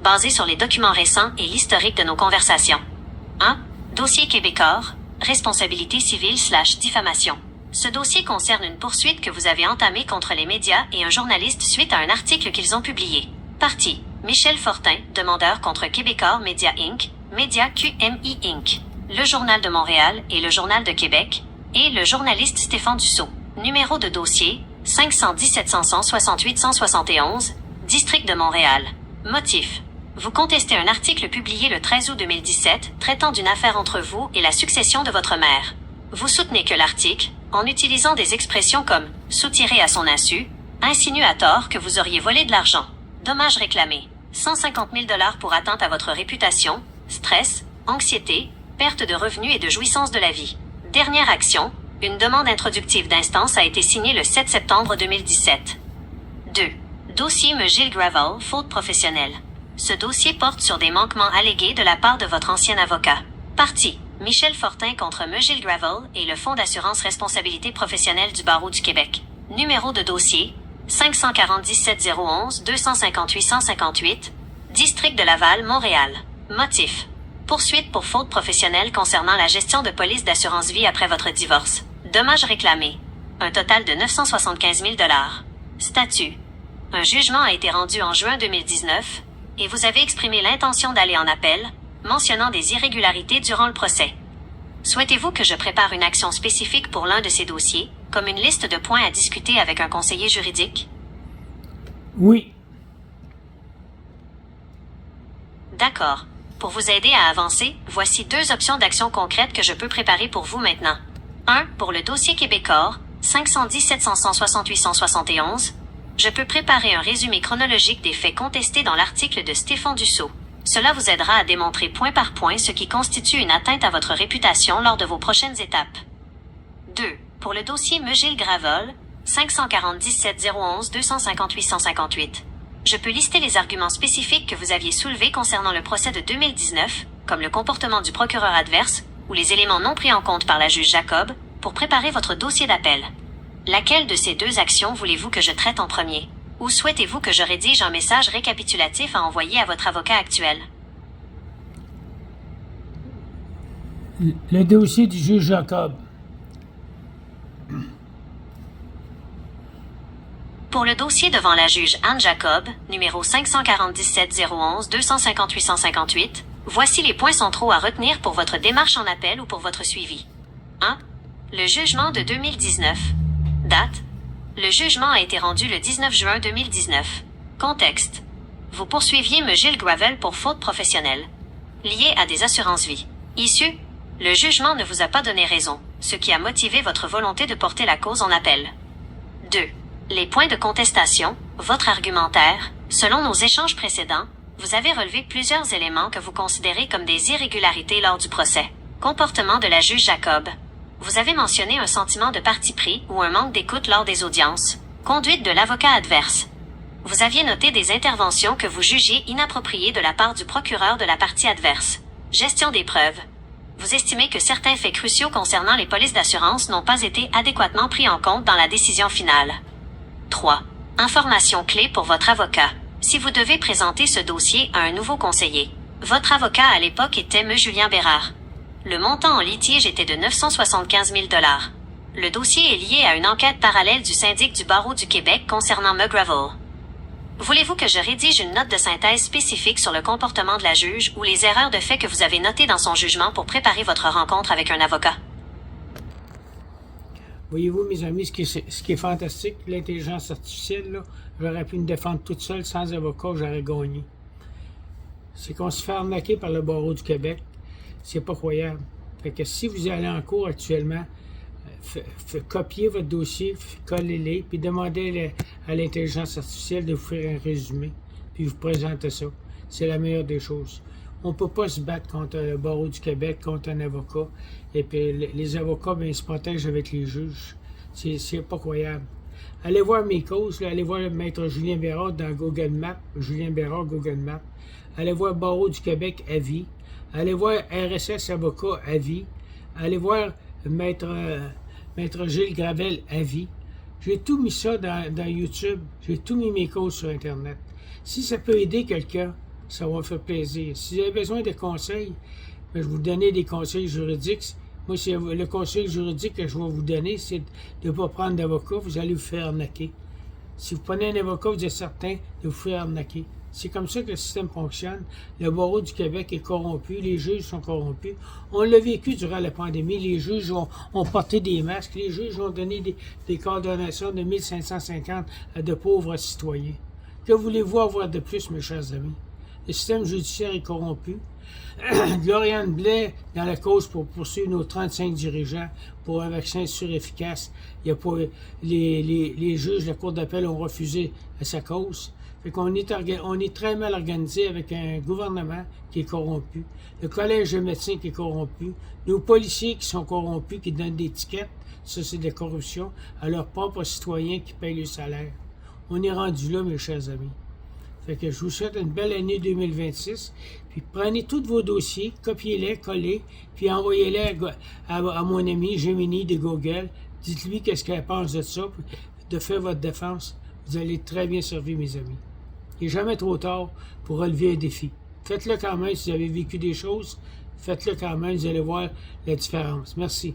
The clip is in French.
basé sur les documents récents et l'historique de nos conversations. 1. Dossier Québecor, responsabilité civile/diffamation. Ce dossier concerne une poursuite que vous avez entamée contre les médias et un journaliste suite à un article qu'ils ont publié. Partie. Michel Fortin, demandeur contre Québecor Media Inc., Média QMI Inc., Le Journal de Montréal et Le Journal de Québec, et le journaliste Stéphane Dussault. Numéro de dossier 517 168 171, District de Montréal. Motif. Vous contestez un article publié le 13 août 2017 traitant d'une affaire entre vous et la succession de votre mère. Vous soutenez que l'article, en utilisant des expressions comme « soutiré à son insu », insinue à tort que vous auriez volé de l'argent. Dommages réclamés. 150 000 $ pour atteinte à votre réputation, stress, anxiété, perte de revenus et de jouissance de la vie. Dernière action, une demande introductive d'instance a été signée le 7 septembre 2017. 2. Dossier Gilles Gravel, faute professionnelle. Ce dossier porte sur des manquements allégués de la part de votre ancien avocat. Partie. Michel Fortin contre Gilles Gravel et le Fonds d'assurance responsabilité professionnelle du Barreau du Québec. Numéro de dossier 547 011 258 158, District de Laval, Montréal. Motif. Poursuite pour faute professionnelle concernant la gestion de police d'assurance vie après votre divorce. Dommages réclamés. Un total de 975 000 $. Statut. Un jugement a été rendu en juin 2019, et vous avez exprimé l'intention d'aller en appel, mentionnant des irrégularités durant le procès. Souhaitez-vous que je prépare une action spécifique pour l'un de ces dossiers, comme une liste de points à discuter avec un conseiller juridique? Oui. D'accord. Pour vous aider à avancer, voici 2 options d'action concrètes que je peux préparer pour vous maintenant. 1. Pour le dossier Québecor, 517 168 171, je peux préparer un résumé chronologique des faits contestés dans l'article de Stéphane Dussault. Cela vous aidera à démontrer point par point ce qui constitue une atteinte à votre réputation lors de vos prochaines étapes. 2. Pour le dossier Gilles Gravel, 547 011 258 158. Je peux lister les arguments spécifiques que vous aviez soulevés concernant le procès de 2019, comme le comportement du procureur adverse, ou les éléments non pris en compte par la juge Jacob, pour préparer votre dossier d'appel. Laquelle de ces 2 actions voulez-vous que je traite en premier? Ou souhaitez-vous que je rédige un message récapitulatif à envoyer à votre avocat actuel? Le dossier du juge Jacob. Pour le dossier devant la juge Anne Jacob, numéro 547 011 258 158, voici les points centraux à retenir pour votre démarche en appel ou pour votre suivi. 1. Le jugement de 2019. Date. Le jugement a été rendu le 19 juin 2019. Contexte. Vous poursuiviez Gilles Gravel pour faute professionnelle, liée à des assurances-vie. Issue. Le jugement ne vous a pas donné raison, ce qui a motivé votre volonté de porter la cause en appel. 2. Les points de contestation, votre argumentaire. Selon nos échanges précédents, vous avez relevé plusieurs éléments que vous considérez comme des irrégularités lors du procès. Comportement de la juge Jacob. Vous avez mentionné un sentiment de parti pris ou un manque d'écoute lors des audiences. Conduite de l'avocat adverse. Vous aviez noté des interventions que vous jugiez inappropriées de la part du procureur de la partie adverse. Gestion des preuves. Vous estimez que certains faits cruciaux concernant les polices d'assurance n'ont pas été adéquatement pris en compte dans la décision finale. 3. Information clé pour votre avocat. Si vous devez présenter ce dossier à un nouveau conseiller. Votre avocat à l'époque était Julien Bérard. Le montant en litige était de 975 000 $. Le dossier est lié à une enquête parallèle du syndic du Barreau du Québec concernant Gravel. Voulez-vous que je rédige une note de synthèse spécifique sur le comportement de la juge ou les erreurs de fait que vous avez notées dans son jugement pour préparer votre rencontre avec un avocat? Voyez-vous, mes amis, ce qui est fantastique, l'intelligence artificielle, là, j'aurais pu me défendre toute seule sans avocat, j'aurais gagné. C'est qu'on se fait arnaquer par le Barreau du Québec. C'est pas croyable. Fait que si vous allez en cours actuellement, copiez votre dossier, collez-les, puis demandez à l'intelligence artificielle de vous faire un résumé, puis vous présentez ça. C'est la meilleure des choses. On ne peut pas se battre contre le Barreau du Québec, contre un avocat, et puis les avocats, bien, ils se protègent avec les juges. C'est pas croyable. Allez voir mes causes, là, allez voir Maître Julien Bérard dans Google Maps, Julien Bérard, Google Maps. Allez voir Barreau du Québec à vie. Allez voir RSS Avocat à vie. Allez voir Maître Gilles Gravel à vie. J'ai tout mis ça dans YouTube. J'ai tout mis mes causes sur Internet. Si ça peut aider quelqu'un, Ça va me faire plaisir. Si vous avez besoin de conseils, ben, je vais vous donner des conseils juridiques. Moi, c'est le conseil juridique que je vais vous donner, c'est de ne pas prendre d'avocat, vous allez vous faire arnaquer. Si vous prenez un avocat, vous êtes certain de vous faire arnaquer. C'est comme ça que le système fonctionne. Le barreau du Québec est corrompu, les juges sont corrompus. On l'a vécu durant la pandémie, les juges ont porté des masques, les juges ont donné des condamnations de 1550 à de pauvres citoyens. Que voulez-vous avoir de plus, mes chers amis? Le système judiciaire est corrompu. Gloriane Blais, dans la cause pour poursuivre nos 35 dirigeants pour un vaccin surefficace, il y a pas, les juges de la Cour d'appel ont refusé à sa cause. Fait qu'on est, on est très mal organisé avec un gouvernement qui est corrompu, le collège de médecins qui est corrompu, nos policiers qui sont corrompus, qui donnent des tickets, ça c'est de la corruption, à leurs propres citoyens qui payent le salaire. On est rendu là, mes chers amis. Fait que je vous souhaite une belle année 2026. Puis prenez tous vos dossiers, copiez-les, collez, puis envoyez-les à mon ami Gemini de Google. Dites-lui qu'est-ce qu'elle pense de ça, puis de faire votre défense. Vous allez être très bien servi, mes amis. Il n'est jamais trop tard pour relever un défi. Faites-le quand même si vous avez vécu des choses. Faites-le quand même, vous allez voir la différence. Merci.